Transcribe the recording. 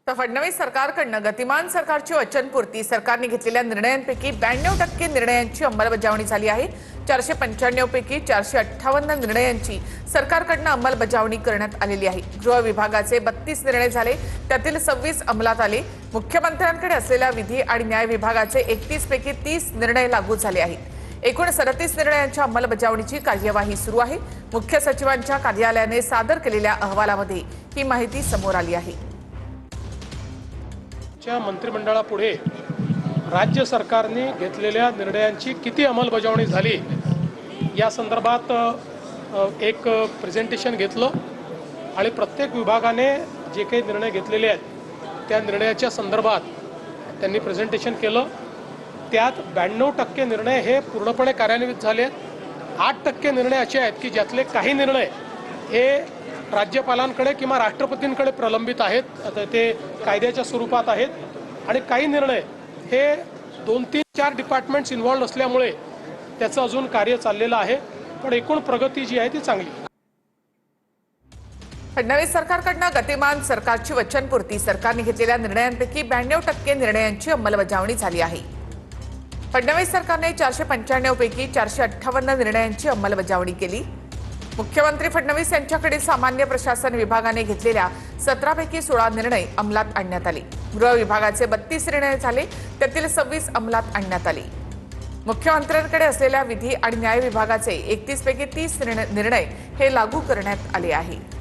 तर फडणवीस सरकारकडून गतिमान सरकारची वचनपूर्ती सरकारने घेतलेल्या निर्णयांपैकी 92% निर्णयांची अंमलबजावणी झाली आहे। 495 पैकी 458 निर्णयांची सरकारकडून अंमलबजावणी करण्यात आलेली आहे। गृह विभागाचे 32 निर्णय झाले, त्यातील 26 अंमलात आले। मुख्यमंत्र्यांकडे असलेल्या विधी आणि न्याय विभागाचे 31 पैकी 30 निर्णय लागू झाले आहेत। एकूण 37 निर्णयांच्या अंमलबजावणीची कार्यवाही सुरू आहे। मुख्य सचिवांच्या कार्यालयाने सादर केलेल्या अहवालामध्ये ही माहिती समोर आली आहे। मंत्रिमंडळापुढे राज्य सरकारने घेतलेल्या निर्णयांची किती अंमलबजावणी झाली या संदर्भात एक प्रेझेंटेशन घेतलं आणि प्रत्येक विभागाने जे काही निर्णय घेतलेले आहेत त्या निर्णयाच्या संदर्भात त्यांनी प्रेझेंटेशन केलं। त्यात 92% निर्णय हे पूर्णपणे कार्यान्वित झाले आहेत। 8% निर्णय असे आहेत की ज्यातले काही निर्णय हे राज्यपालांकडे किंवा राष्ट्रपतींकडे प्रलंबित आहेत, ते कायद्याच्या स्वरूपात आहेत आणि काही निर्णय हे 2-3-4 डिपार्टमेंट्स इन्व्हॉल्व असल्यामुळे त्याचं अजून कार्य चाललेलं आहे, पण एकूण प्रगती जी आहे ती चांगली। फडणवीस सरकारकडून गतिमान सरकारची वचनपूर्ती सरकारने घेतलेल्या निर्णयांपैकी 92% निर्णयांची अंमलबजावणी झाली आहे। फडणवीस सरकारने 495 पैकी 458 निर्णयांची अंमलबजावणी केली। मुख्यमंत्री फडणवीस यांच्याकडे सामान्य प्रशासन विभागाने घेतलेल्या 17 पैकी 16 निर्णय अंमलात आणण्यात आले। गृह विभागाचे 32 निर्णय झाले, त्यातील 26 अंमलात आणण्यात आले। मुख्यमंत्र्यांकडे असलेल्या विधी आणि न्याय विभागाचे 31 पैकी 30 निर्णय हे लागू करण्यात आले आहेत।